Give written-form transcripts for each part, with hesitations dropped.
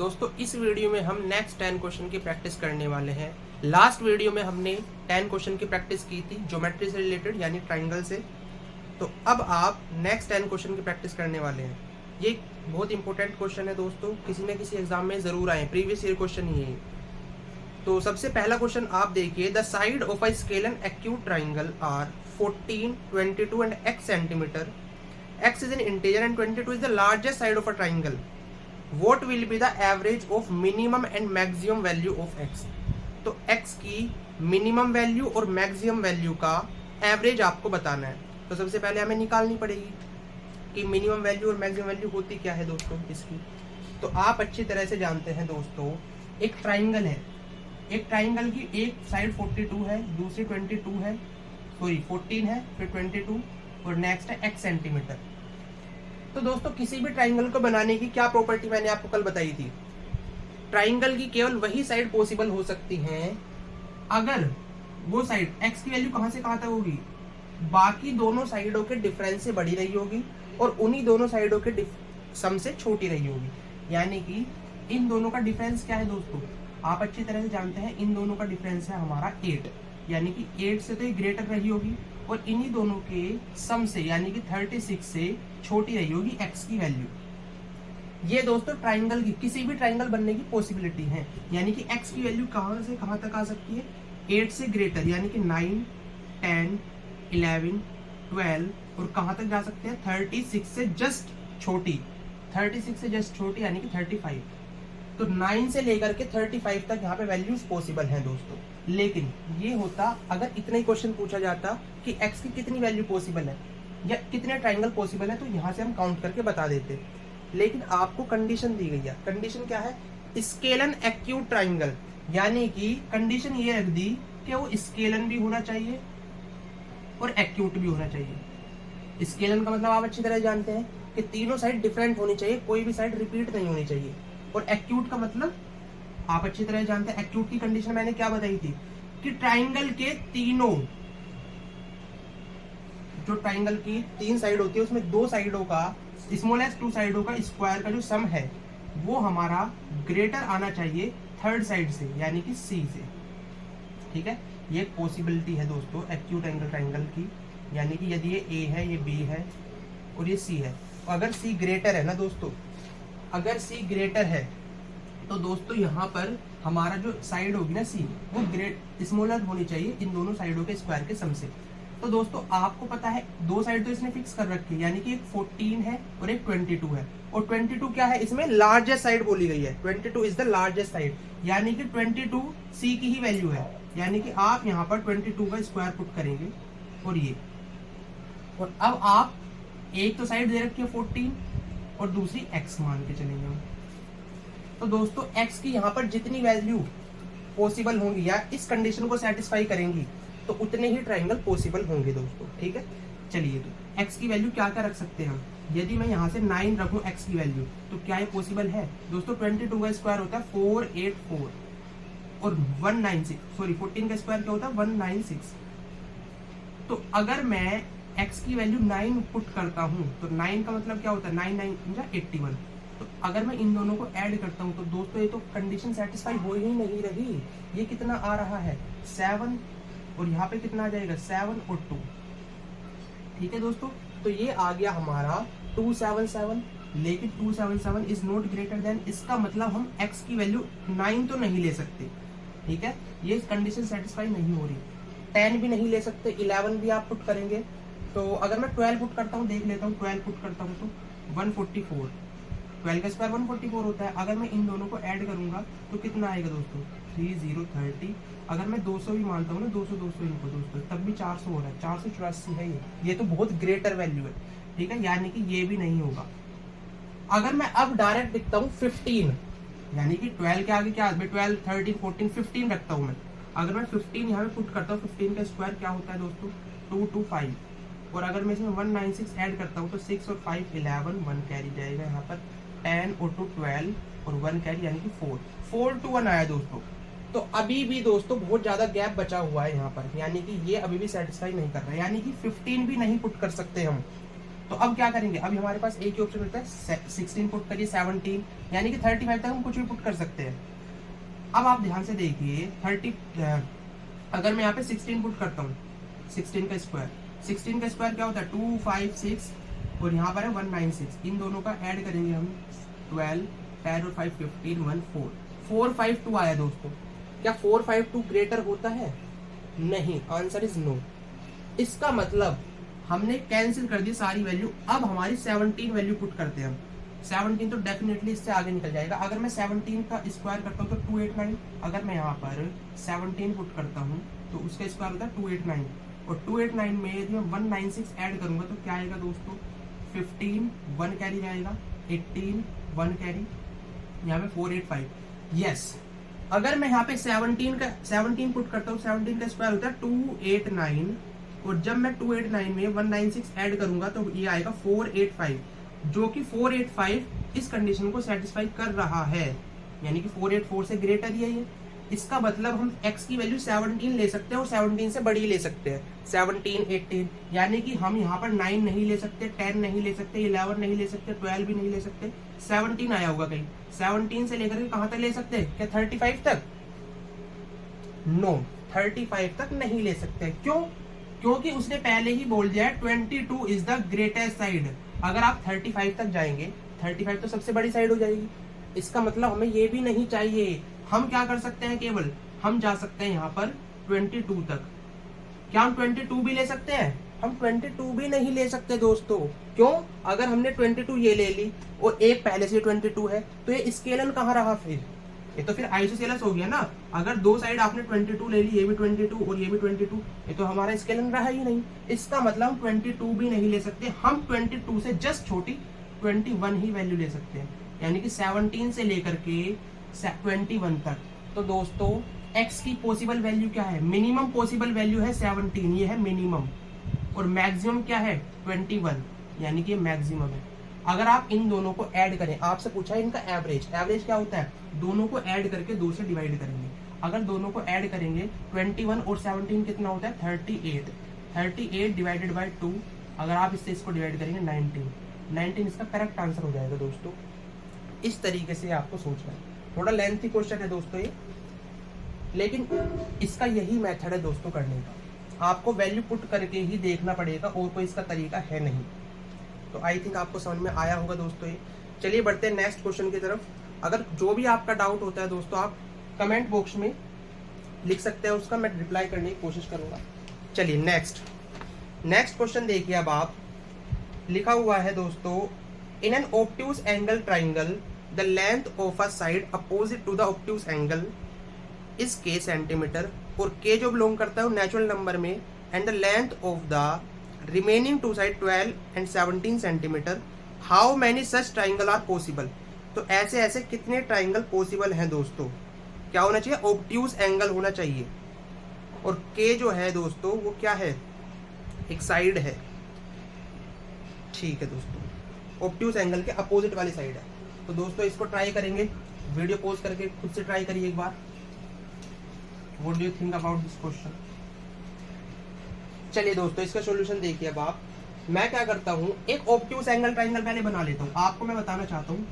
दोस्तों इस वीडियो में हम नेक्स्ट 10 क्वेश्चन की प्रैक्टिस करने वाले हैं। लास्ट वीडियो में हमने 10 क्वेश्चन की प्रैक्टिस की थी ज्योमेट्री से रिलेटेड यानी ट्राइंगल से। तो अब आप नेक्स्ट 10 क्वेश्चन की प्रैक्टिस करने वाले हैं। ये बहुत इंपॉर्टेंट क्वेश्चन है दोस्तों, किसी न किसी एग्जाम में जरूर आए, प्रीवियस ईयर क्वेश्चन ही है। तो सबसे पहला क्वेश्चन आप देखिए, the side of a scale and acute triangle are 14, 22 and x centimetre. x is an integer and 22 is the largest side of a triangle. What will be the average of minimum and maximum value of x? तो x की minimum value और maximum value का average आपको बताना है। तो सबसे पहले हमें निकालनी पड़ेगी कि मिनिमम वैल्यू और मैक्सिमम वैल्यू होती क्या है दोस्तों इसकी। तो आप अच्छी तरह से जानते हैं दोस्तों, एक ट्राइंगल है, एक ट्राइंगल की एक साइड 42 है, दूसरी 22 है, सॉरी 14 है, फिर 22 और नेक्स्ट है x सेंटीमीटर। तो दोस्तों किसी भी ट्राइंगल को बनाने की क्या प्रॉपर्टी मैंने आपको कल बताई थी, ट्राइंगल की केवल वही साइड पॉसिबल हो सकती हैं अगर वो साइड x की वैल्यू कहां से कहां तक होगी, बाकी दोनों साइडों के डिफरेंस से बड़ी रही होगी और उन्हीं दोनों साइडों के सम से छोटी रही होगी। यानी कि इन दोनों का डिफरेंस क्या है दोस्तों, आप अच्छी तरह से जानते हैं, इन दोनों का डिफरेंस है हमारा 8, यानी कि 8 से तो ये ग्रेटर रही होगी और इन्हीं दोनों के सम से यानी कि 36 से छोटी रही होगी x की वैल्यू। ये दोस्तों ट्राइंगल की, किसी भी ट्राइंगल बनने की पॉसिबिलिटी है। यानी कि x की वैल्यू कहां से कहां तक आ सकती है, 8 से ग्रेटर यानी कि 9, 10, 11, 12 और कहां तक जा सकते हैं 36 से जस्ट छोटी, 36 से जस्ट छोटी यानी कि 35। तो 9 से लेकर के 35 तक यहाँ पे वैल्यूज पॉसिबल हैं दोस्तों। लेकिन ये होता अगर इतना ही क्वेश्चन पूछा जाता कि x की कितनी वैल्यू पॉसिबल है या कितने ट्राइंगल पॉसिबल है, तो यहाँ से हम काउंट करके बता देते। लेकिन आपको कंडीशन दी गई है। कंडीशन क्या है, स्केलन एक्यूट ट्राइंगल, यानी कि कंडीशन ये रख दी कि वो स्केलन भी होना चाहिए और एक्यूट भी होना चाहिए। स्केलन का मतलब आप अच्छी तरह जानते हैं कि तीनों साइड डिफरेंट होनी चाहिए, कोई भी साइड रिपीट नहीं होनी चाहिए। और एक्यूट का मतलब आप अच्छी तरह जानते हैं, एक्यूट की कंडीशन मैंने क्या बताई थी कि ट्राइंगल के तीनों, जो ट्राइंगल की 3 साइड होती है उसमें 2 साइडों का, स्मॉलेस्ट 2 साइडों का स्क्वायर का जो सम है वो हमारा ग्रेटर आना चाहिए थर्ड साइड से यानी कि सी से। ठीक है, ये पॉसिबिलिटी है दोस्तों एक्यूट एंगल ट्राइंगल की। यानी कि यदि ये ए है, ये बी है और ये सी है, और अगर सी ग्रेटर है ना दोस्तों, अगर सी ग्रेटर है तो दोस्तों यहाँ पर हमारा जो साइड होगी ना सी, वो ग्रेट स्मॉलर होनी चाहिए इन दोनों साइडों के स्क्वायर के सम से। तो दोस्तों आपको पता है 2 साइड तो इसने फिक्स कर रखी है, यानी कि एक 14 है और एक 22 है। और 22 क्या है, इसमें लार्जेस्ट साइड बोली गई है, 22 इज द लार्जेस्ट साइड, यानी कि 22 सी की ही वैल्यू है। यानी कि आप यहाँ पर 22 का स्क्वायर पुट करेंगे और ये, और अब आप एक तो साइड दे रखी है 14 और दूसरी x मान के चलेंगे हम। तो दोस्तों x की यहाँ पर जितनी वैल्यू पॉसिबल होंगी या इस कंडीशन को सेटिस्फाई करेंगी तो उतने ही ट्राइंगल पॉसिबल होंगे दोस्तों। ठीक है, चलिए तो x की वैल्यू क्या क्या रख सकते हैं हम। यदि मैं यहाँ से 9 रखूं x की वैल्यू तो क्या ये पॉसिबल है दोस्तों। 22 का स्क्वायर होता है 484 और 196, सॉरी 14 का स्क्वायर क्या होता है 196। तो अगर मैं x की वैल्यू 9 पुट करता हूँ तो 9 का मतलब क्या होता है 9 9 81। तो अगर मैं इन दोनों को ऐड करता हूँ तो दोस्तों ये तो कंडीशन सेटिस्फाई हो ही नहीं रही। ये कितना आ रहा है 7 और यहाँ पे कितना आ जाएगा 7 और 2। ठीक है दोस्तों, तो ये आ गया हमारा 277। लेकिन 277 इज नॉट ग्रेटर देन, इसका मतलब हम x की वैल्यू 9 तो नहीं ले सकते। ठीक है, ये कंडीशन सेटिस्फाई नहीं हो रही। 10 भी नहीं ले सकते, 11 भी आप पुट करेंगे। तो अगर मैं 12 पुट करता हूँ, देख लेता हूँ 12 पुट करता हूँ तो 144, 12 का स्क्वायर 144 होता है। अगर मैं इन दोनों को ऐड करूंगा तो कितना आएगा दोस्तों 3030। अगर मैं 200 भी मानता हूँ ना, 200 इनको दोस्तों, तब भी 400 हो रहा है, 484 है ये तो बहुत ग्रेटर वैल्यू है। ठीक है, यानी कि ये भी नहीं होगा। अगर मैं अब डायरेक्ट लिखता हूँ 15, यानी कि 12 के आगे क्या 12, 13, 14, 15 रखता हूँ मैं। अगर मैं 15 यहाँ पे पुट करता हूँ, 15 का स्क्वायर क्या होता है दोस्तों 225। और अगर मैं इसमें 196 ऐड करता हूँ तो 6 और 5 11, 1 कैरी जाएगा यहाँ पर, 10 और 2 12 और 1 कैरी यानी कि 4 to 1 आया दोस्तों। तो अभी भी दोस्तों बहुत ज्यादा गैप बचा हुआ है यहाँ पर, यानी कि ये अभी भी सेटिस्फाई नहीं कर रहा है। यानी कि 15 भी नहीं पुट कर सकते हम, तो अब क्या करेंगे, अभी हमारे पास एक ही ऑप्शन होता है 16 पुट करिए 17, यानी कि 35 तक हम कुछ भी पुट कर सकते हैं। अब आप ध्यान से देखिए अगर मैं यहाँ पे 16 पुट करता हूँ, 16 का स्क्वायर क्या होता है 256 और यहाँ पर है 196, इन दोनों का ऐड करेंगे हम 12, 10 और 5 15 1 4 452 आया दोस्तों। क्या 452 ग्रेटर होता है? नहीं, आंसर इज नो। इसका मतलब हमने कैंसिल कर दी सारी वैल्यू, अब हमारी 17 वैल्यू पुट करते हैं हम। 17 तो डेफिनेटली इससे आगे निकल जाएगा। अगर मैं 17 का स्क्वायर करता हूँ तो 289, अगर मैं यहाँ पर 17 पुट करता हूँ तो उसका स्क्वायर होता है 289, और 289 में यदि मैं 196 ऐड करूंगा तो क्या आएगा दोस्तों 15, 1 कैरी जाएगा, 18, 1 कैरी, यहाँ पे 485। यस, अगर मैं यहाँ पे 17 पुट करता हूँ, 17 का स्क्वायर होता है 289, और जब मैं 289 में 196 ऐड करूंगा तो ये आएगा 485, जो कि 485 इस कंडीशन को सेटिस्फाई कर रहा है, यानी कि 484 से ग्रेटर ही है ये। इसका मतलब हम x की वैल्यू 17 ले सकते हैं और 17 से बड़ी ले सकते हैं, 17, 18, यानी कि हम यहाँ पर 9 नहीं ले सकते, 10 नहीं ले सकते, 11 नहीं ले सकते, 12 भी नहीं ले सकते। 17 आया होगा कहीं, 17 से लेकर के कहाँ तक ले सकते हैं, क्या 35 तक? नो, 35 तक नहीं ले सकते। क्यों? क्योंकि उसने पहले ही बोल दिया है 22 इज द ग्रेटेस्ट साइड। अगर आप 35 तक जाएंगे, 35 तो सबसे बड़ी साइड हो जाएगी, इसका मतलब हमें ये भी नहीं चाहिए। हम क्या कर सकते हैं, केवल हम जा सकते हैं यहाँ पर 22 तक। क्या हम 22 भी ले सकते हैं? हम 22 भी नहीं ले सकते दोस्तों। क्यों? अगर हमने 22 ये ले ली और एक पहले से 22 है तो ये स्केलन कहाँ रहा फिर? ये तो फिर आइसोसेलेस हो गया ना। अगर दो साइड आपने 22 ले ली, ये भी 22 और ये भी 22, ये तो हमारा स्केलन रहा ही नहीं। इसका मतलब हम 22 भी नहीं ले सकते, हम 22 से जस्ट छोटी 21 ही वैल्यू ले सकते हैं, यानी कि 17 से लेकर के 21 तक। तो दोस्तों x की पॉसिबल वैल्यू क्या है? मिनिमम पॉसिबल वैल्यू है 17, ये है मिनिमम, और मैक्सिमम क्या है 21, यानी कि मैक्सिमम है। अगर आप इन दोनों को ऐड करें, आपसे पूछा है इनका एवरेज, एवरेज क्या होता है? दोनों को ऐड करके 2 से डिवाइड करेंगे। अगर दोनों को ऐड करेंगे 21 और 17 कितना होता है 38, 38 डिवाइडेड बाय 2, अगर आप इससे इसको डिवाइड करेंगे 19 इसका करेक्ट आंसर हो जाएगा दोस्तों। इस तरीके से आपको सोचना है। थोड़ा लेंथी क्वेश्चन है दोस्तों ये, लेकिन इसका यही मेथड है दोस्तों करने का। आपको वैल्यू पुट करके ही देखना पड़ेगा, और कोई इसका तरीका है नहीं। तो आई थिंक आपको समझ में आया होगा दोस्तों ये। चलिए बढ़ते हैं नेक्स्ट क्वेश्चन की तरफ। अगर जो भी आपका डाउट होता है दोस्तों, आप कमेंट बॉक्स में लिख सकते हैं, उसका मैं रिप्लाई करने की कोशिश करूंगा। चलिए नेक्स्ट क्वेश्चन देखिए। अब आप लिखा हुआ है दोस्तों, in an obtuse angle triangle the length of a side opposite to the obtuse angle is k centimetre, और k जो बिलोंग करता है वो नेचुरल नंबर में, and the length of the remaining two side 12 and 17 centimetre, how many such triangle are possible. तो ऐसे ऐसे कितने ट्राइंगल पॉसिबल हैं दोस्तों? क्या होना चाहिए? ऑब्ट्यूज एंगल होना चाहिए, और k जो है दोस्तों वो क्या है? एक साइड है, ठीक है दोस्तों, ऑब्ट्यूज एंगल के अपोजिट वाली साइड है। तो दोस्तों इसको ट्राई करेंगे, वीडियो पॉज करके खुद से ट्राई करिए एक बार। What do you think about this question? चलिए दोस्तों इसका सॉल्यूशन देखिए। अब आप, मैं क्या करता हूँ, एक ऑब्ट्यूज एंगल ट्राइंगल पहले बना लेता हूँ। आपको मैं बताना चाहता हूँ,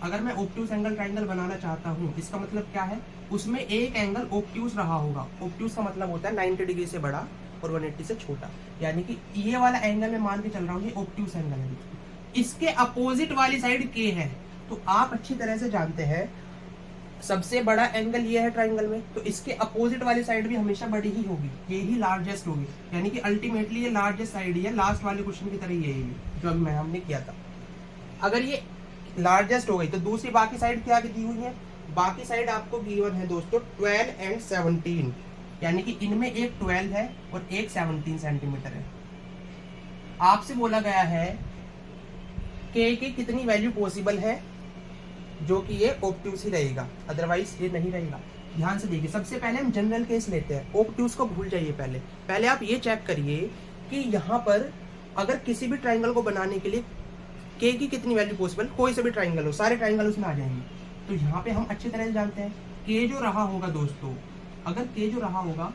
अगर मैं ऑब्ट्यूज एंगल ट्राइंगल बनाना चाहता हूँ, इसका मतलब क्या है? उसमें एक एंगल ऑब्ट्यूज रहा होगा। ऑब्ट्यूज का मतलब होता है 90 डिग्री से बड़ा और 180 से छोटा, यानी कि ये वाला एंगल मैं मान के चल रहा हूँ ये ऑब्ट्यूज एंगल है। इसके अपोजिट वाली साइड k है, तो आप अच्छी तरह से जानते हैं सबसे बड़ा एंगल ये है ट्राइंगल में, तो इसके अपोजिट वाली साइड भी हमेशा बड़ी ही होगी, ये ही लार्जेस्ट होगी, यानी कि अल्टीमेटली ये लार्जेस्ट साइड ही है। लास्ट वाले क्वेश्चन की तरह ये जो अभी हमने किया था। अगर ये लार्जेस्ट हो गई तो दूसरी बाकी साइड क्या दी हुई है? बाकी साइड आपको गिवन है दोस्तों 12 एंड 17, यानी कि इनमें एक 12 है और एक 17 सेंटीमीटर है। आपसे बोला गया है k की कितनी वैल्यू पॉसिबल है, जो कि ये ऑब्ट्यूज ही रहेगा, अदरवाइज ये नहीं रहेगा। ध्यान से देखिए, सबसे पहले हम जनरल केस लेते हैं, ऑब्ट्यूज को भूल जाइए। पहले आप ये चेक करिए कि यहाँ पर अगर किसी भी ट्राइंगल को बनाने के लिए k की कितनी वैल्यू पॉसिबल, कोई से भी ट्राइंगल हो, सारे ट्राइंगल उसमें आ जाएंगे। तो यहाँ पे हम अच्छी तरह से जानते हैं k जो रहा होगा दोस्तों, अगर k जो रहा होगा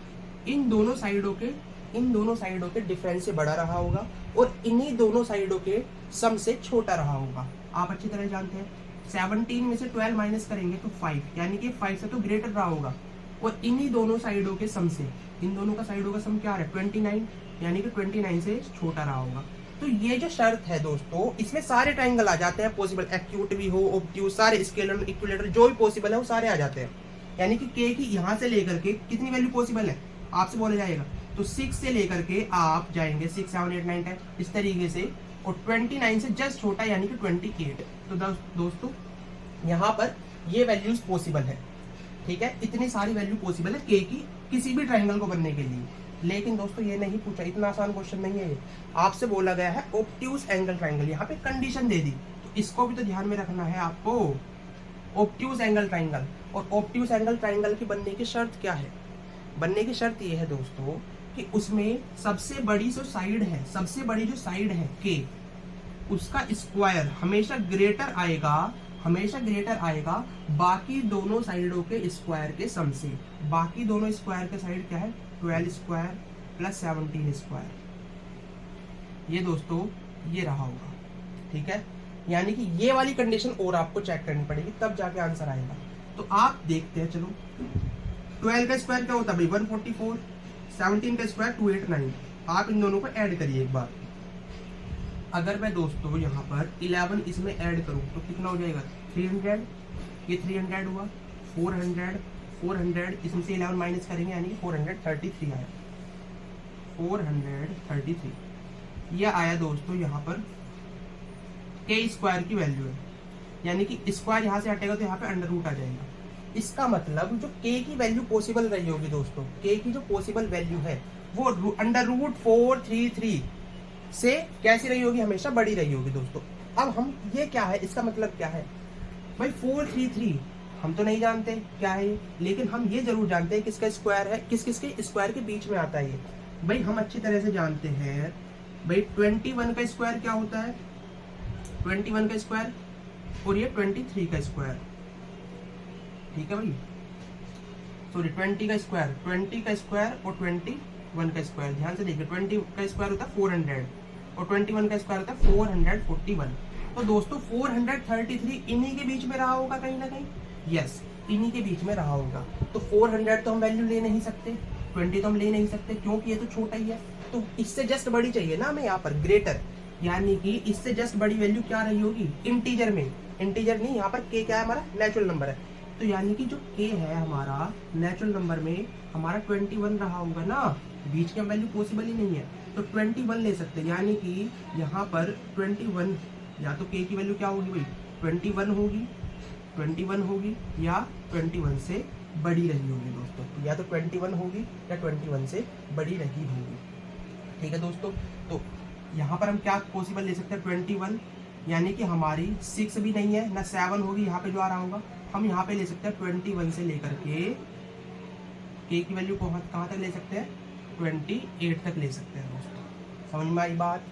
इन दोनों साइडों के इन दोनों साइडों के डिफरेंस से बड़ा रहा होगा और इन्हीं दोनों साइडों के सम से छोटा रहा होगा। आप अच्छी तरह जानते हैं 17 में से 12 माइनस करेंगे तो 5, यानी कि 5 से तो ग्रेटर रहा होगा और इन्हीं दोनों साइडों के सम से, इन दोनों का साइडों का सम क्या है 29, यानी कि 29 से छोटा रहा होगा। तो ये जो शर्त है दोस्तों, इसमें सारे ट्राइंगल आ जाते हैं पॉसिबल, एक्यूट भी हो, ऑब्ट्यूज, सारे स्केलर इक्विलेटरल जो भी पॉसिबल है वो सारे आ जाते हैं। यानी कि के की यहाँ से लेकर के कितनी वैल्यू पॉसिबल है आपसे बोला जाएगा, तो 6 से लेकर के आप जाएंगे 6, 7, 8, 9, 10 इस तरीके से, और 29 से जस्ट छोटा यानी कि 28। तो दोस्तों यहाँ पर ये वैल्यूज पॉसिबल है, ठीक है, इतनी सारी वैल्यू पॉसिबल है के की किसी भी ट्राइंगल को बनने के लिए। लेकिन दोस्तों ये नहीं पूछा, इतना आसान क्वेश्चन नहीं है ये, आपसे बोला गया है ऑब्ट्यूज एंगल ट्राइंगल, यहाँ पे कंडीशन दे दी, तो इसको भी तो ध्यान में रखना है आपको। ऑब्ट्यूज एंगल ट्राइंगल, और ऑब्ट्यूज एंगल ट्राइंगल की बनने की शर्त क्या है, बनने की शर्त ये है दोस्तों कि उसमें सबसे बड़ी जो साइड है, सबसे बड़ी जो साइड है के, उसका स्क्वायर हमेशा ग्रेटर आएगा, हमेशा ग्रेटर आएगा बाकी दोनों साइडों के स्क्वायर के सम से। बाकी दोनों स्क्वायर के साइड क्या है 12 स्क्वायर प्लस 17 स्क्वायर, ये दोस्तों ये रहा होगा, ठीक है। यानी कि ये वाली कंडीशन और आपको चेक करनी पड़ेगी तब जाके आंसर आएगा। तो आप देखते हैं, चलो 12 का स्क्वायर क्या होता है भाई 144, 17 का स्क्वायर 289, आप इन दोनों को ऐड करिए एक बार। अगर मैं दोस्तों यहाँ पर 11 इसमें ऐड करूँ तो कितना हो जाएगा 300, ये 300 हुआ, 400, 400 इसमें से 11 माइनस करेंगे यानी कि 433 आया, 433 ये आया दोस्तों यहाँ पर के स्क्वायर की वैल्यू है, यानी कि स्क्वायर यहाँ से हटेगा तो यहाँ पे अंडर रूट आ जाएगा। इसका मतलब जो के की वैल्यू पॉसिबल रही होगी दोस्तों, के की जो पॉसिबल वैल्यू है वो अंडर रूट 433 से कैसी रही होगी, हमेशा बड़ी रही होगी दोस्तों। अब हम ये क्या है, इसका मतलब क्या है भाई 433 हम तो नहीं जानते क्या है ये, लेकिन हम ये जरूर जानते हैं किसका स्क्वायर है, किस किस के स्क्वायर के बीच में आता है ये। भाई हम अच्छी तरह से जानते हैं भाई 21 का स्क्वायर क्या होता है, 21 का स्क्वायर और ये 23 का स्क्वायर, ठीक है भाई, सॉरी 20 का स्क्वायर, 20 का स्क्वायर और 21 का स्क्वायर, ध्यान से देखिए 20 का स्क्वायर होता है 400 और 21 का स्क्वायर होता है 441। तो दोस्तों 433 इन्हीं के बीच में रहा होगा कहीं ना कहीं, यस इन्हीं के बीच में रहा होगा। तो 400 तो हम वैल्यू ले नहीं सकते, 20 तो हम ले नहीं सकते क्योंकि ये तो छोटा ही है, तो इससे जस्ट बड़ी चाहिए ना हमें यहाँ पर ग्रेटर, यानी कि इससे जस्ट बड़ी वैल्यू क्या रही होगी इंटीजर में, इंटीजर नहीं यहाँ पर के क्या है हमारा नेचुरल नंबर है, तो यानी कि जो के है हमारा नेचुरल नंबर में हमारा 21 रहा होगा ना, बीच की वैल्यू पॉसिबल ही नहीं है, तो 21 ले सकते हैं, यानी कि यहाँ पर 21 या तो के की वैल्यू क्या होगी भाई 21 होगी, 21 होगी या 21 से बड़ी रही होगी दोस्तों, या तो 21 होगी या 21 से बड़ी रही होगी, ठीक है दोस्तों। तो यहाँ पर हम क्या पॉसिबल ले सकते हैं 21, यानी कि हमारी 6 भी नहीं है ना 7 होगी यहाँ पे जो आ रहा होगा, हम यहाँ पे ले सकते हैं 21 से लेकर के की वैल्यू को कहाँ तक ले सकते हैं 28 तक ले सकते हैं दोस्तों, समझ में आई बात।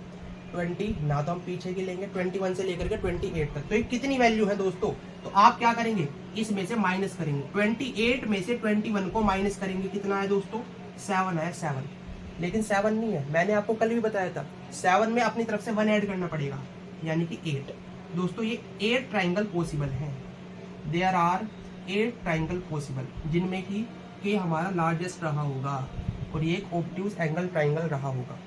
20 ना तो हम पीछे की लेंगे 21 से लेकर के 28 तक, तो ये कितनी वैल्यू है दोस्तों, तो आप क्या करेंगे इसमें से माइनस करेंगे, 28 में से 21 को माइनस करेंगे, कितना है दोस्तों 7 है, 7, लेकिन 7 नहीं है, मैंने आपको कल भी बताया था 7 में अपनी तरफ से 1 ऐड करना पड़ेगा, यानी कि 8। दोस्तों ये 8 ट्राइंगल पॉसिबल हैं, देयर आर 8 ट्राइंगल पॉसिबल, जिनमें की के हमारा लार्जेस्ट रहा होगा और ये एक ऑब्ट्यूज एंगल ट्राइंगल रहा होगा।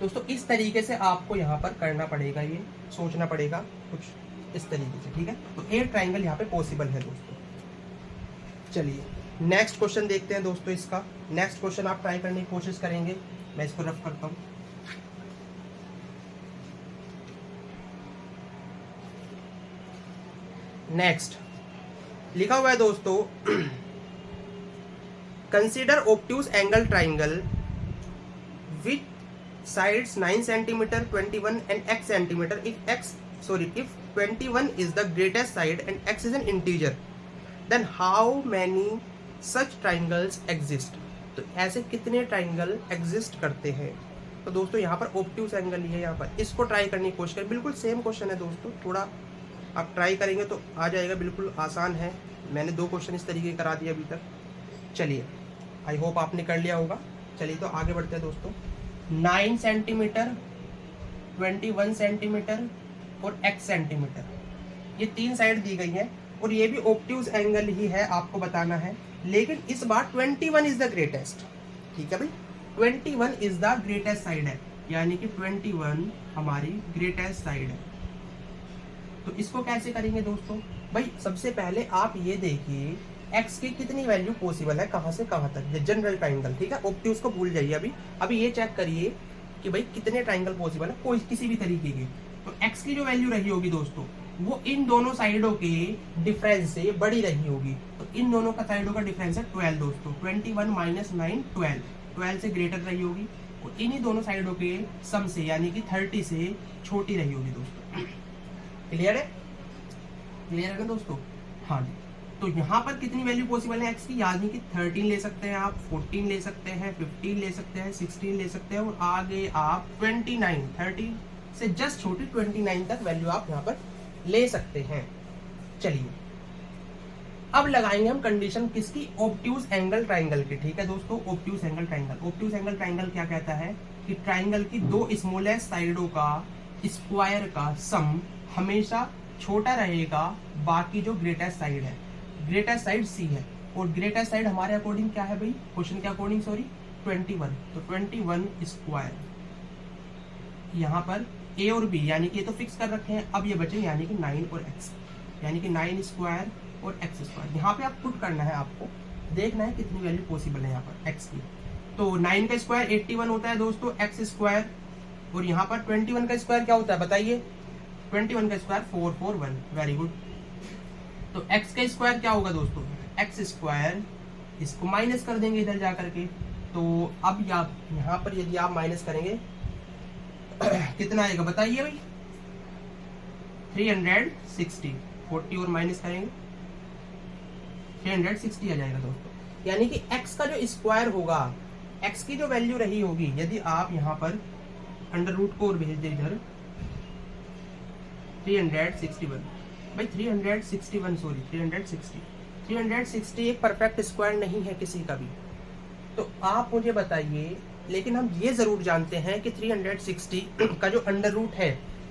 दोस्तों इस तरीके से आपको यहाँ पर करना पड़ेगा, ये सोचना पड़ेगा कुछ इस तरीके से, ठीक है। तो 8 ट्राइंगल यहाँ पे पॉसिबल है दोस्तों। चलिए नेक्स्ट क्वेश्चन देखते हैं दोस्तों, इसका नेक्स्ट क्वेश्चन आप ट्राई करने की कोशिश करेंगे, मैं इसको रफ करता हूँ। नेक्स्ट लिखा हुआ है दोस्तों consider obtuse angle triangle with sides 9 centimeter, 21 and x centimeter if 21 is the greatest side and x is an integer, then how many such triangles exist। तो ऐसे कितने ट्राइंगल एग्जिस्ट करते हैं। तो दोस्तों यहाँ पर ऑब्ट्यूज एंगल ही है, यहाँ पर इसको ट्राई करने की कोशिश करें, बिल्कुल सेम क्वेश्चन है दोस्तों, थोड़ा आप ट्राई करेंगे तो आ जाएगा, बिल्कुल आसान है, मैंने 2 क्वेश्चन इस तरीके करा दिए अभी तक। चलिए आई होप आपने कर लिया होगा। चलिए तो आगे बढ़ते हैं दोस्तों। 9 सेंटीमीटर, 21 सेंटीमीटर और x सेंटीमीटर, ये 3 साइड दी गई है और ये भी ऑब्ट्यूज एंगल ही है, आपको बताना है। लेकिन इस बार 21 इज द ग्रेटेस्ट, ठीक है भाई, 21 इज द ग्रेटेस्ट साइड है, यानी कि 21 हमारी ग्रेटेस्ट साइड है। तो इसको कैसे करेंगे दोस्तों? भाई सबसे पहले आप ये देखिए x की कितनी वैल्यू पॉसिबल है, कहां से कहां तक, ये जनरल ट्राइंगल, ठीक है, ऑब्ट्यूज को भूल जाइए। अभी ये चेक करिए कि भाई कितने ट्राइंगल पॉसिबल है, कोई किसी भी तरीके के। तो x की जो वैल्यू रही होगी दोस्तों, वो इन दोनों साइडों के डिफरेंस से बड़ी रही होगी। तो इन दोनों का साइडों का डिफरेंस है 12 दोस्तों, 21 माइनस 9 12 से ग्रेटर रही होगी और इन्हीं दोनों साइडों के सम से यानी कि 30 से छोटी रही होगी दोस्तों। क्लियर है? क्लियर है ना दोस्तों? हाँ जी। तो यहाँ पर कितनी वैल्यू पॉसिबल है x की, यानी कि 13 ले सकते हैं आप, 14 ले सकते हैं, 15 ले सकते हैं, 16 ले सकते हैं और आगे आप 29, 30 से जस्ट छोटी 29 तक वैल्यू आप यहाँ पर ले सकते हैं। चलिए अब लगाएंगे हम कंडीशन किसकी, ऑब्ट्यूज एंगल ट्राइंगल की, ठीक है दोस्तों। Obtuse angle triangle, obtuse angle triangle क्या कहता है कि ट्राइंगल की दो स्मॉलेस्ट साइडों का स्क्वायर का सम हमेशा छोटा रहेगा बाकी जो ग्रेटेस्ट साइड है। ग्रेटेस्ट साइड सी है और ग्रेटेस्ट साइड हमारे अकॉर्डिंग क्या है भाई, क्वेश्चन के अकॉर्डिंग सॉरी 21, तो 21 स्क्वायर, यहाँ पर ए और बी यानी कि ये तो फिक्स कर रखे हैं, अब ये बचे यानी कि 9 और x, यानी कि 9 स्क्वायर और x स्क्वायर। यहाँ पे आप पुट करना है, आपको देखना है कितनी वैल्यू पॉसिबल है यहाँ पर x की। तो 9 का स्क्वायर 81 होता है दोस्तों, x स्क्वायर, और यहाँ पर 21 का स्क्वायर क्या होता है बताइए, 21 का स्क्वायर 441, वेरी गुड। तो x का स्क्वायर क्या होगा दोस्तों, x स्क्वायर, इसको माइनस कर देंगे इधर जा करके। तो अब यहाँ पर यदि आप माइनस करेंगे कितना आएगा बताइए भाई, 360, 40 और माइनस करेंगे 360 आ जाएगा दोस्तों। यानी कि x का जो स्क्वायर होगा, x की जो वैल्यू रही होगी, यदि आप यहाँ पर अंडर रूट को और भेज दे इधर, 361 भाई, 361 सॉरी 360 एक परफेक्ट स्क्वायर नहीं है किसी का भी। तो आप मुझे बताइए, लेकिन हम ये जरूर जानते हैं कि 360 का जो अंडर रूट है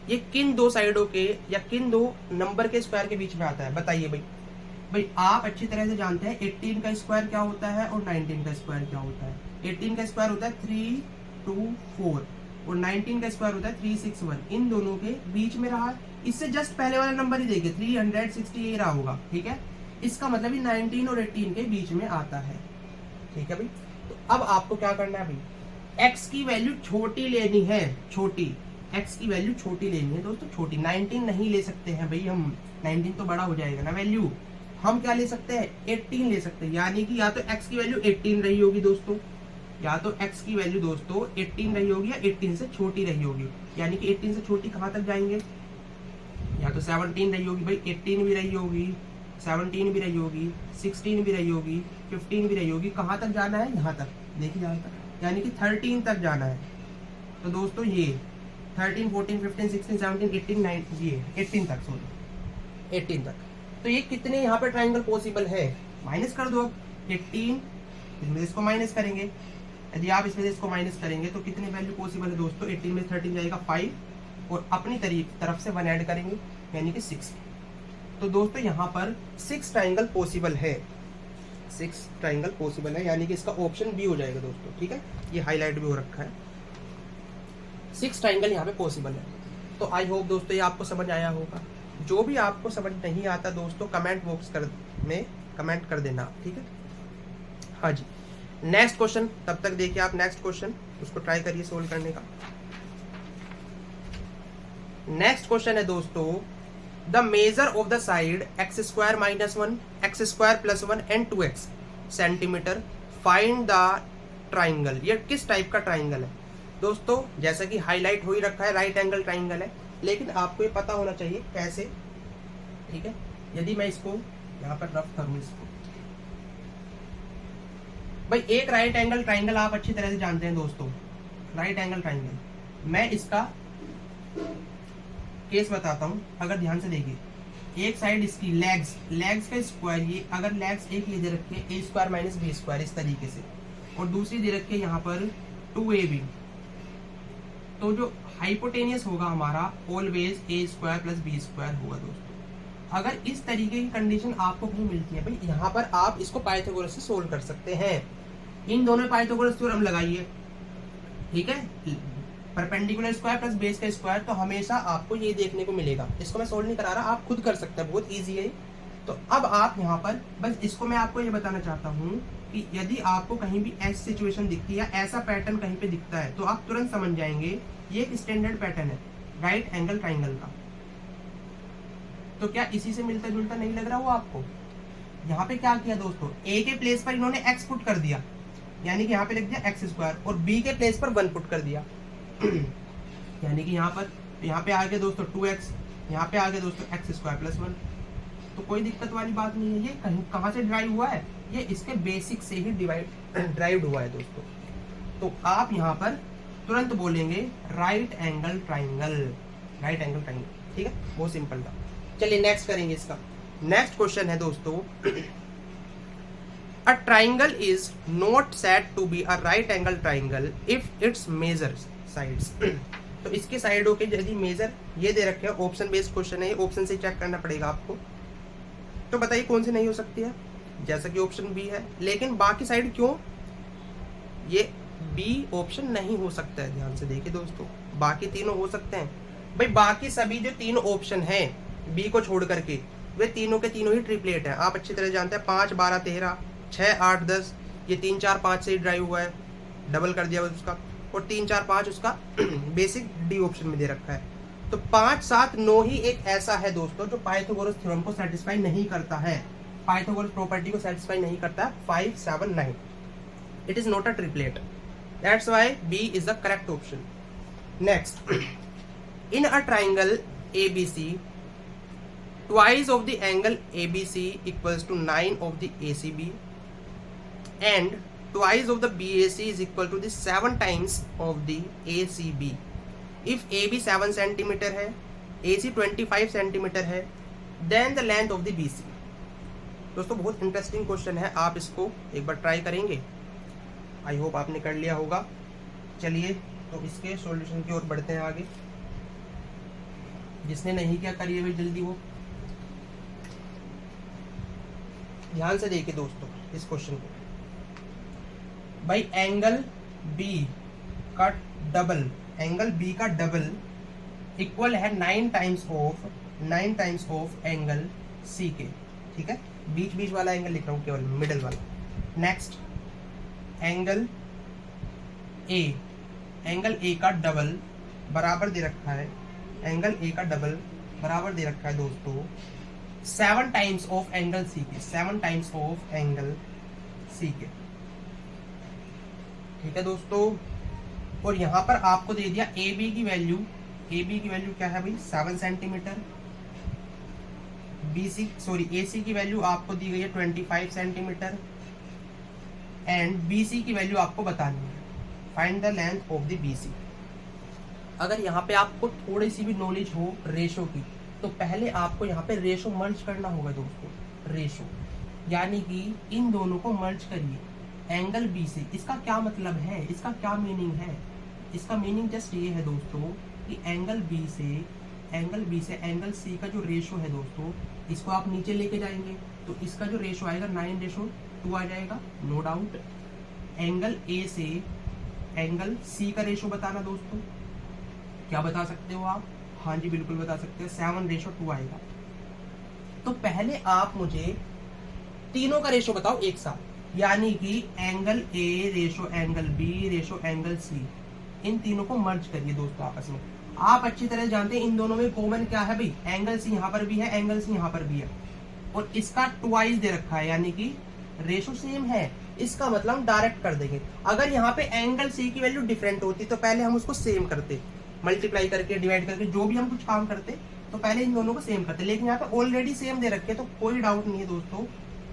ये किन दो साइडों के या किन दो नंबर के स्क्वायर के बीच में आता है बताइए भाई आप अच्छी तरह से जानते हैं 18 का स्क्वायर क्या होता है और 19 का स्क्वायर क्या होता है। 18 का स्क्वायर होता है 324 और 19 का स्क्वायर होता है 361, इन दोनों के बीच में रहा। इससे जस्ट पहले वाला नंबर ही देखिए 360 ये रहा होगा, ठीक है, इसका मतलब ही 19 और 18 के बीच में आता है, ठीक है भाई। तो अब आपको क्या करना है भाई, x की वैल्यू छोटी लेनी है, छोटी, x की वैल्यू छोटी लेनी है दोस्तों, छोटी। 19 नहीं ले सकते हैं भाई हम, 19 तो बड़ा हो जाएगा ना वैल्यू, हम क्या ले सकते हैं 18 ले सकते हैं, यानी कि या तो x की वैल्यू 18 रही होगी दोस्तों, या तो x की वैल्यू दोस्तों 18 रही होगी या 18 से छोटी रही होगी। यानी कि 18 से छोटी कहां तक जाएंगे, या तो 17 रही होगी भाई, 18 भी रही होगी, 17 भी रही होगी, 16 भी रही होगी, 15 भी रही होगी, कहां तक जाना है, यहाँ तक, देखिए यहाँ तक, यानी कि 13 तक जाना है। तो दोस्तों ये 13, 14, 15, 16, 17, 18, 19, ये 18 तक, सॉरी 18 तक। तो ये कितने यहाँ पे ट्राइंगल पॉसिबल है, माइनस कर दो। 18 इसमें इसको माइनस करेंगे, यदि आप इसमें इसको माइनस करेंगे तो कितने वैल्यू पॉसिबल है दोस्तों, 18 में 13 जाएगा 5 और अपनी तरफ से 1 ऐड करेंगे यानी कि 6। तो दोस्तों यहाँ पर 6 ट्राइंगल पॉसिबल है, 6 ट्राइंगल पॉसिबल है, यानी कि इसका ऑप्शन बी हो जाएगा दोस्तों, ठीक है, ये हाईलाइट भी हो रखा है, 6 ट्राइंगल यहाँ पे पॉसिबल है। तो आई होप दोस्तों ये आपको समझ आया होगा। जो भी आपको समझ नहीं आता दोस्तों कमेंट बॉक्स में कमेंट कर देना, ठीक है। हाँ जी, नेक्स्ट क्वेश्चन, तब तक देखिए आप नेक्स्ट क्वेश्चन, उसको ट्राई करिए सोल्व करने का। नेक्स्ट क्वेश्चन है दोस्तों, the measure of the side x square minus 1, x square plus 1 and 2x centimetre, find the triangle. ये किस टाइप का ट्राइंगल है दोस्तों, जैसा कि हाईलाइट हो ही रखा है, राइट एंगल ट्राइंगल है, लेकिन आपको ये पता होना चाहिए कैसे, ठीक है। यदि मैं इसको यहाँ पर रफ करूँ इसको, भाई एक राइट एंगल ट्राइंगल आप अच्छी तरह से जानते हैं दोस्तों, राइट एंगल ट्राइंगल, मैं इसका केस बताता हूं, अगर ध्यान से देखिए, एक साइड इसकी लेग्स का स्क्वायर, ये अगर लेग्स एक ये दे रखे a square minus B square इस तरीके से, और दूसरी दे रखी है यहाँ पर 2ab। तो जो हाइपोटेनियस होगा हमारा always a square plus b square होगा दोस्तों। अगर इस तरीके की कंडीशन आपको कहीं मिलती है भाई, यहाँ पर आप इसको पाइथागोरस से सोल्व कर सकते हैं। इन दोनों पाइथागोरस थ्योरम लगाइए, ठीक है, परपेंडिकुलर स्क्वायर प्लस बेस का स्क्वायर, तो हमेशा आपको ये देखने को मिलेगा। इसको मैं सोल्व नहीं करा रहा, आप खुद कर सकते हैं, बहुत ईजी है। तो अब आप यहाँ पर बस इसको मैं आपको ये बताना चाहता हूँ कि यदि आपको कहीं भी ऐसी सिचुएशन दिखती है या ऐसा पैटर्न कहीं पे दिखता है तो आप तुरंत समझ जाएंगे ये एक स्टैंडर्ड पैटर्न है राइट एंगल ट्राइंगल का। तो क्या इसी से मिलता जुलता नहीं लग रहा वो आपको? यहाँ पे क्या किया दोस्तों, a के प्लेस पर इन्होंने x पुट कर दिया, यानी कि यहाँ पे लिख दिया एक्स स्क्वायर, और b के प्लेस पर 1 पुट कर दिया यानी कि यहाँ पे आ गया दोस्तों 2x, यहाँ पे आ गया दोस्तों एक्स स्क्वायर प्लस 1। तो कोई दिक्कत वाली बात नहीं है। ये कहाँ से ड्राइव हुआ है? ये इसके बेसिक से ही ड्राइव हुआ है दोस्तों। तो आप यहाँ पर तुरंत बोलेंगे right angle triangle, right angle triangle, ठीक है, बहुत सिंपल था। चलिए नेक्स्ट करेंगे इसका। नेक्स्ट क्वेश्चन है दोस्तों, a triangle is not said to be a right angle triangle if its measure sides. तो इसके साइडों के यदि मेजर ये दे रखे हैं, ऑप्शन बेस्ड क्वेश्चन है, ये ऑप्शन से चेक करना पड़ेगा आपको। तो बताइए कौन सी नहीं हो सकती है? जैसा कि ऑप्शन बी है, लेकिन बाकी साइड क्यों ये बी ऑप्शन नहीं हो सकता है? ध्यान से देखिए दोस्तों, बाकी तीनों हो सकते हैं भाई। बाकी सभी जो तीनों ऑप्शन हैं बी को छोड़ करके, वे तीनों के तीनों ही ट्रिपलेट हैं। आप अच्छी तरह जानते हैं 5, 12, 13, 6, 8, 10, ये 3, 4, 5 से ही ड्राइव हुआ है, डबल कर दिया उसका, और 3, 4, 5 उसका बेसिक डी ऑप्शन में दे रखा है। तो 5, 7, 9 ही एक ऐसा है दोस्तों जो पाइथागोरस थ्योरम को सेटिस्फाई नहीं करता है, पाइथागोरस प्रॉपर्टी को सेटिस्फाई नहीं करता है। 5, 7, 9 it is not a triplet, that's why B is the correct option. Next, in a triangle ABC, twice of the angle ABC equals to 9 of the ACB, and twice of the BAC is equal to the 7 times of the ACB. If AB 7 centimeter है, AC 25 centimeter है, then the length of the BC. दोस्तों बहुत interesting question है, आप इसको एक बार try करेंगे, I hope आपने कर लिया होगा। चलिए तो इसके सॉल्यूशन की ओर बढ़ते हैं आगे। जिसने नहीं किया करिए भाई जल्दी वो। ध्यान से देखिए दोस्तों इस क्वेश्चन को। भाई एंगल बी का डबल, एंगल बी का डबल इक्वल है 9 टाइम्स ऑफ एंगल सी के, ठीक है, बीच वाला एंगल लिख रहा हूँ, केवल मिडल वाला। नेक्स्ट, एंगल ए का डबल बराबर दे रखा है, एंगल ए का डबल बराबर दे रखा है दोस्तों 7 टाइम्स ऑफ एंगल सी के, 7 टाइम्स ऑफ एंगल सी के, ठीक है दोस्तों। और यहाँ पर आपको दे दिया ए बी की वैल्यू क्या है भाई 7 सेंटीमीटर, ए सी की वैल्यू आपको दी गई है 25 सेंटीमीटर, एंड बी सी की वैल्यू आपको बतानी है। Find the length of the B C. अगर यहाँ पे आपको थोड़ी सी भी नॉलेज हो रेशो की, तो पहले आपको यहाँ पे रेशो मर्ज करना होगा दोस्तों। रेशो यानी कि इन दोनों को मर्ज करिए एंगल बी से। इसका क्या मतलब है, इसका क्या मीनिंग है? इसका मीनिंग जस्ट ये है दोस्तों कि एंगल बी से एंगल सी का जो रेशो है दोस्तों, इसको आप नीचे लेके जाएंगे तो इसका जो रेशो आएगा 9:2 आ जाएगा, नो डाउट। एंगल ए से एंगल सी का रेशो बताना दोस्तों, क्या बता सकते हो आप? हाँ जी बिल्कुल बता सकते हैं, 7:2 आएगा। तो पहले आप मुझे तीनों का रेशो बताओ एक साथ, यानी कि angle A ratio angle B ratio angle C, इन तीनों को मर्ज करिए दोस्तों आपस में। आप अच्छी तरह जानते हैं इन दोनों में कॉमन क्या है भाई, एंगल सी यहाँ पर भी है, एंगल सी यहाँ पर भी है, और इसका ट्वाइस दे रखा है, यानी कि रेशो सेम है। इसका मतलब हम डायरेक्ट कर देंगे। अगर यहाँ पे एंगल सी की वैल्यू डिफरेंट होती तो पहले हम उसको सेम करते, मल्टीप्लाई करके डिवाइड करके जो भी हम कुछ काम करते तो पहले इन दोनों को सेम करते, लेकिन यहाँ पे ऑलरेडी सेम दे रखे तो कोई डाउट नहीं है दोस्तों,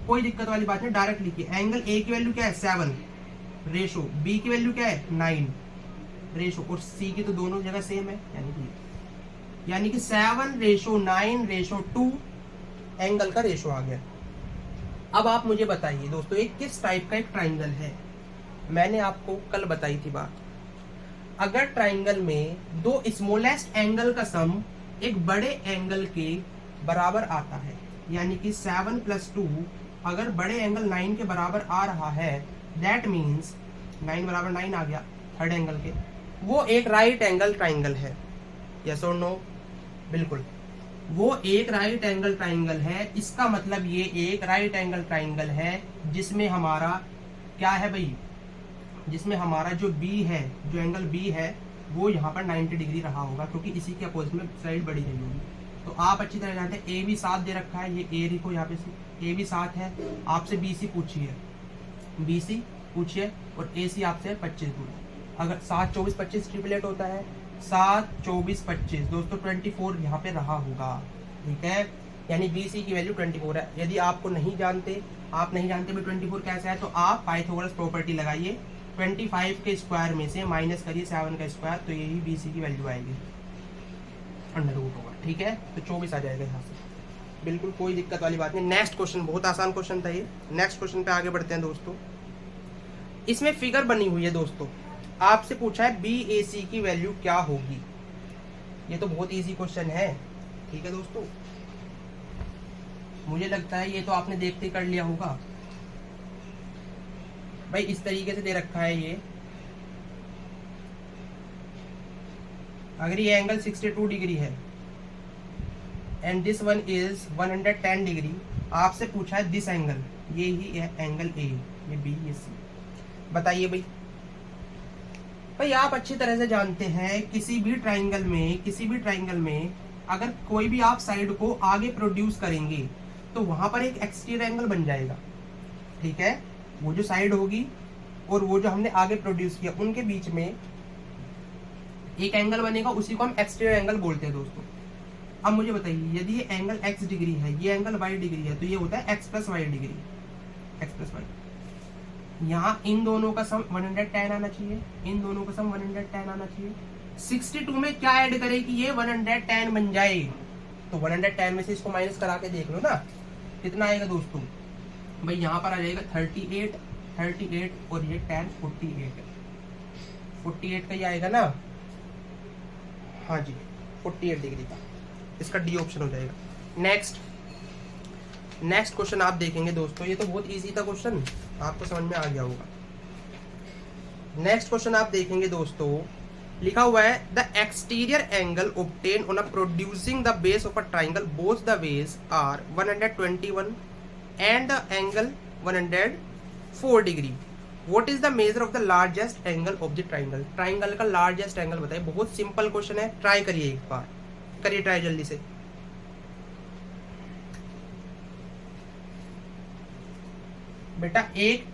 कोई दिक्कत वाली बात नहीं। डायरेक्ट लिखिए एंगल ए की वैल्यू क्या है 7 रेशो, बी की वैल्यू क्या है 9 रेशो, और सी की तो दोनों जगह सेम है, यानी कि 7:9:2 एंगल का रेशो आ गया। अब आप मुझे बताइए दोस्तों एक किस टाइप का एक ट्राइंगल है। मैंने आपको कल बताई थी बात, अगर ट्राइंगल में दो स्मॉलेस्ट एंगल का सम एक बड़े एंगल के बराबर आता है, यानी कि 7 + 2 अगर बड़े एंगल 9 के बराबर आ रहा है, दैट मीन्स 9 बराबर 9 आ गया थर्ड एंगल के, वो एक राइट एंगल ट्राइंगल है। यस और नो? बिल्कुल, वो एक राइट एंगल ट्राइंगल है। इसका मतलब ये एक राइट एंगल ट्राइंगल है जिसमें हमारा क्या है भाई, जिसमें हमारा जो बी है, जो एंगल बी है वो यहाँ पर 90 डिग्री रहा होगा, क्योंकि इसी के अपोजिट में साइड बड़ी रही होगी। तो आप अच्छी तरह जानते हैं ए भी 7 दे रखा है, ये ए लिखो यहाँ पे, ए भी 7 है। आपसे बी सी पूछिए, बी सी पूछिए, और ए सी आपसे 25 बोला। अगर 7 24 25 ट्रिपलेट होता है, 7 24 25 दोस्तों 24 यहाँ पे रहा होगा, ठीक है। यानी बी सी की वैल्यू 24 है। यदि आपको नहीं जानते, आप नहीं जानते भी 24 कैसा है, तो आप पाइथागोरस प्रॉपर्टी लगाइए, 25 के स्क्वायर में से माइनस करिए 7 का स्क्वायर, तो यही बी सी की वैल्यू आएगी, अंडर रूट होगा, ठीक है। तो 24 आ जाएगा यहाँ से, बिल्कुल कोई दिक्कत वाली बात नहीं। नेक्स्ट क्वेश्चन, बहुत आसान क्वेश्चन था ये। नेक्स्ट क्वेश्चन पे आगे बढ़ते हैं दोस्तों। इसमें फिगर बनी हुई है दोस्तों, आपसे पूछा है बी ए सी की वैल्यू क्या होगी। ये तो बहुत इजी क्वेश्चन है, ठीक है दोस्तों। मुझे लगता है ये तो आपने देखते कर लिया होगा भाई। इस तरीके से दे रखा है ये, अगर ये एंगल 62 डिग्री है and this one is 110 degree, आपसे पूछा है दिस एंगल, ये ही है एंगल ए, ये बी, ये सी। बताइए भाई, भाई आप अच्छी तरह से जानते हैं किसी भी ट्राइंगल में अगर कोई भी आप साइड को आगे प्रोड्यूस करेंगे तो वहां पर एक एक्सटीरियर एंगल बन जाएगा, ठीक है। वो जो साइड होगी और वो जो हमने आगे प्रोड्यूस किया, उनके बीच में एक एंगल बनेगा, उसी को हम एक्सटीरियर एंगल बोलते हैं दोस्तों। अब मुझे बताइए, यदि ये एंगल x डिग्री है, ये एंगल y डिग्री है, तो ये होता है x + y degree, x + y। यहाँ इन दोनों का सम 110 आना चाहिए, इन दोनों का सम 110 आना चाहिए। 62 में क्या ऐड करे कि ये 110 बन जाए, तो 110 में से इसको माइनस करा के देख लो ना, कितना आएगा दोस्तों। भाई यहाँ पर आ जाएगा 38 और ये 10 48 का ही आएगा ना, हाँ जी 48 डिग्री का, इसका डी ऑप्शन हो जाएगा। नेक्स्ट क्वेश्चन आप देखेंगे दोस्तों, ये तो बहुत इजी था क्वेश्चन, आपको समझ में आ गया होगा। नेक्स्ट क्वेश्चन आप देखेंगे दोस्तों, लिखा हुआ है the exterior angle obtain on a producing the base of a triangle, both the base are 121 and the angle 104 degree. What is the measure of the largest angle of the triangle. Triangle का largest angle बताइए। बहुत simple question है, try करिए एक बार, करिए try जल्दी से। बेटा एक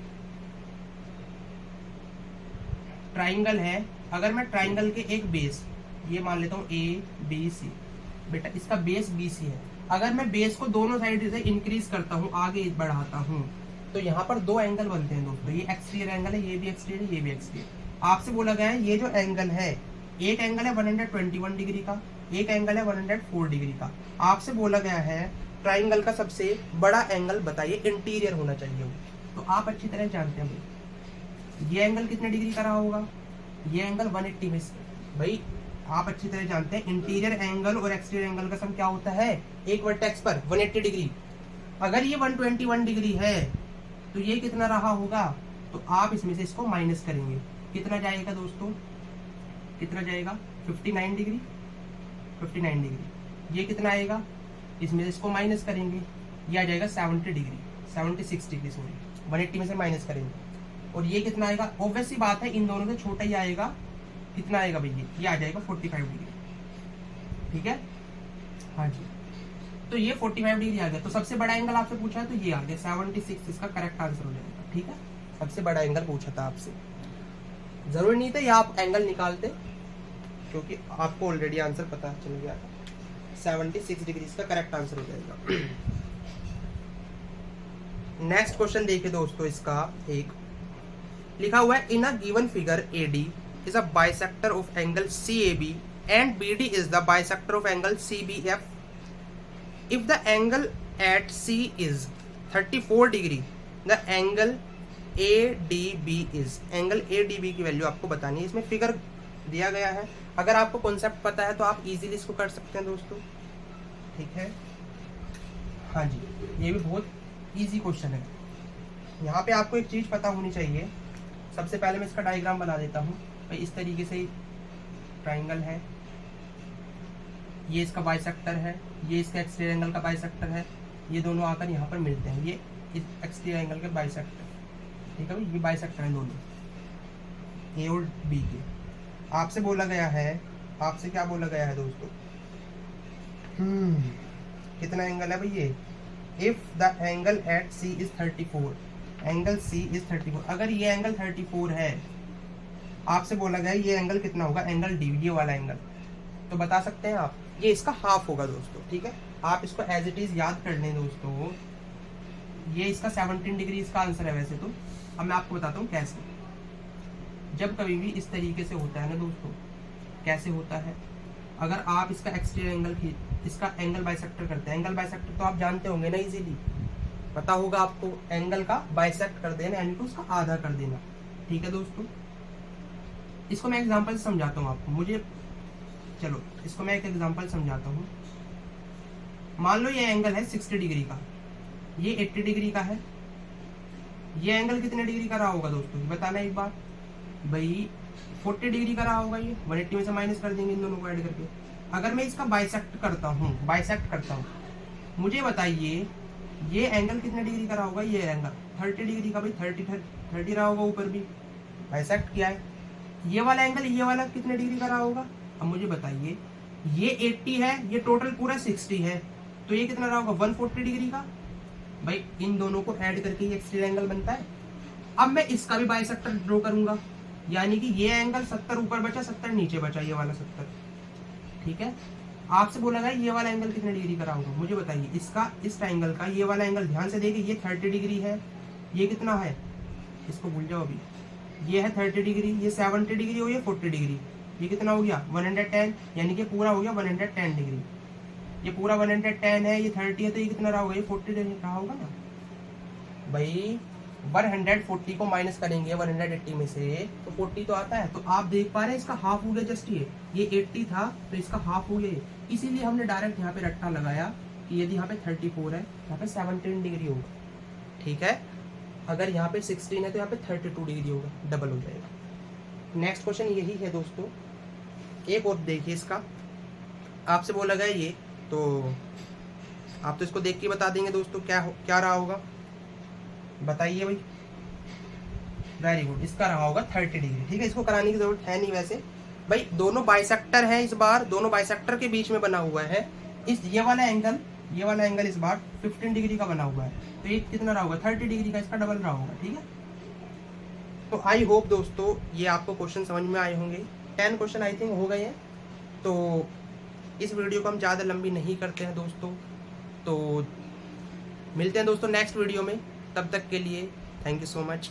ट्राइंगल है, अगर मैं ट्राइंगल के एक बेस, ये मान लेता हूँ ए बी सी, बेटा इसका बेस बी सी है। अगर मैं बेस को दोनों साइड से इंक्रीज करता हूँ, आगे बढ़ाता हूँ, तो यहाँ पर दो एंगल बनते हैं दोस्तों। ये एक्सटीरियर एंगल है, ये भी एक्सटीरियर, ये भी एक्सटीरियर। आपसे बोला गया है ये जो एंगल है, एक एंगल है 121 डिग्री का, एक एंगल है 104 डिग्री का। आपसे बोला गया है ट्राइंगल का सबसे बड़ा एंगल बताइए, इंटीरियर होना चाहिए वो। तो आप अच्छी तरह जानते हैं ये एंगल कितने डिग्री का रहा होगा, ये एंगल 180 में से। भाई आप अच्छी तरह जानते हैं इंटीरियर एंगल और एक्सटीरियर एंगल का सम क्या होता है, एक वर्टेक्स पर 180 डिग्री। अगर ये 121 डिग्री है तो ये कितना रहा होगा, तो आप इसमें से इसको माइनस करेंगे, कितना जाएगा दोस्तों, कितना जाएगा 59 डिग्री, 59 डिग्री। ये कितना आएगा, इसमें से इसको माइनस करेंगे, ये आ जाएगा 70 डिग्री, 76 डिग्री सॉरी, 180 में से माइनस करेंगे। और ये कितना आएगा, ऑब्वियस सी बात है इन दोनों से छोटा ही आएगा, कितना आएगा भैया, ये आ जाएगा 45 डिग्री, ठीक है। हाँ जी, तो ये 45 डिग्री आ गया। तो सबसे बड़ा एंगल आपसे पूछा है तो ये आ गया 76, इसका करेक्ट आंसर हो जाएगा, ठीक है। सबसे बड़ा एंगल पूछा था आपसे, जरूरी नहीं था ये आप एंगल निकालते, क्योंकि आपको ऑलरेडी आंसर पता चल गया था। 76 डिग्री इसका करेक्ट आंसर हो जाएगा। नेक्स्ट क्वेश्चन देखिए दोस्तों, इसका एक लिखा हुआ है in a given figure AD is a bisector of angle CAB and BD is the bisector of angle CBF. If the angle at C is 34 degree, the angle ADB is, angle ADB की value आपको बतानी है। इसमें figure दिया गया है, अगर आपको कॉन्सेप्ट पता है तो आप इजीली इसको कर सकते हैं दोस्तों, ठीक है। हाँ जी, ये भी बहुत इजी क्वेश्चन है। यहाँ पे आपको एक चीज़ पता होनी चाहिए। सबसे पहले मैं इसका डायग्राम बना देता हूँ भाई। इस तरीके से ट्राइंगल है, ये इसका बाइसेक्टर है, ये इसका एक्सटीरियर एंगल का बाइसेक्टर है, ये दोनों आकर यहाँ पर मिलते हैं, ये इस एक्सटीरियर एंगल के बाइसेक्टर, ठीक है भाई। ये बाइसेक्टर है दोनों A और B के। आपसे बोला गया है, आपसे क्या बोला गया है दोस्तों, कितना एंगल है भाई ये, if the angle at C is 34, angle C is 34। अगर ये एंगल 34 है, आपसे बोला गया ये एंगल कितना होगा, एंगल D, ये वाला एंगल, तो बता सकते हैं आप, ये इसका हाफ होगा दोस्तों, ठीक है। आप इसको एज इट इज याद कर लें दोस्तों। ये इसका 17 डिग्री इसका आंसर है वैसे तो। अब मैं आपको बताता हूँ कैसे। जब कभी भी इस तरीके से होता है ना दोस्तों, कैसे होता है, अगर आप इसका एक्सटीरियर एंगल की इसका एंगल बाइसेक्टर करते हैं, एंगल बाइसेक्टर तो आप जानते होंगे ना, इजीली पता होगा आपको, एंगल का बाइसेक्ट कर देना यानी कि उसका आधा कर देना, ठीक है दोस्तों। इसको मैं एग्जांपल से समझाता हूँ आपको, चलो इसको मैं एक एग्जांपल समझाता हूँ। मान लो ये एंगल है 60 डिग्री का, ये 80 डिग्री का है, ये एंगल कितने डिग्री का रहा होगा दोस्तों, बताना एक बार भाई। 40 डिग्री का रहा होगा, ये 180 में से माइनस कर देंगे इन दोनों को ऐड करके। अगर मैं इसका बाइसेक्ट करता हूँ, मुझे बताइए ये एंगल कितने डिग्री का रहा होगा, ये एंगल 30 डिग्री का भाई, 30 रहा होगा ऊपर भी, बाइसेक्ट किया है। ये वाला एंगल, ये वाला कितने डिग्री का रहा होगा, अब मुझे बताइए, ये 80 है, ये टोटल पूरा 60 है, तो ये कितना रहा होगा 140 डिग्री का भाई। इन दोनों को ऐड करके ये एक्सटीरियर एंगल बनता है। अब मैं इसका भी बाइसेक्टर ड्रॉ करूंगा, यानी कि ये एंगल 70 ऊपर बचा, 70 नीचे बचा, ये वाला 70, ठीक है। आपसे बोला गया ये वाला एंगल कितने डिग्री का रहा होगा, मुझे बताइए। इसका, इस ट्राइंगल का ये वाला एंगल ध्यान से देखिए, ये 30 डिग्री है, ये कितना है, इसको भूल जाओ अभी, ये है 30 डिग्री, ये 70 डिग्री हो, ये 40 डिग्री, ये कितना हो गया 110, यानी कि पूरा हो गया 110 डिग्री। ये पूरा 110 है, ये 30 है, तो ये कितना रहा होगा, ये 40 डिग्री रहा होगा ना भाई। 140 को माइनस करेंगे 180 में से तो 40 तो आता है, तो आप देख पा रहे हैं इसका हाफ हो गया जस्ट। ये 80 था तो इसका हाफ हो गया, इसीलिए हमने डायरेक्ट यहाँ पे रट्टा लगाया कि यदि यहाँ पे 34 है, यहाँ पे 17 डिग्री होगा, ठीक है। अगर यहाँ पे 16 है तो यहाँ पे 32 डिग्री होगा, डबल हो जाएगा। नेक्स्ट क्वेश्चन यही है दोस्तों। एक और देखिए, इसका आपसे बोला गया ये, तो आप तो इसको देख के बता देंगे दोस्तों क्या रहा होगा, बताइए भाई। वेरी गुड, इसका रहा होगा 30 डिग्री, ठीक है। इसको कराने की जरूरत है नहीं वैसे भाई, दोनों बाइसेक्टर हैं इस बार, दोनों बाइसेक्टर के बीच में बना हुआ है। ये वाला एंगल इस बार 15 डिग्री का बना हुआ है, तो ये कितना रहा होगा 30 डिग्री का, इसका डबल रहा होगा, ठीक है। तो आई होप दोस्तों ये आपको क्वेश्चन समझ में आए होंगे। 10 क्वेश्चन आई थिंक हो गए हैं, तो इस वीडियो को हम ज़्यादा लंबी नहीं करते हैं दोस्तों। तो मिलते हैं दोस्तों नेक्स्ट वीडियो में, तब तक के लिए थैंक यू सो मच।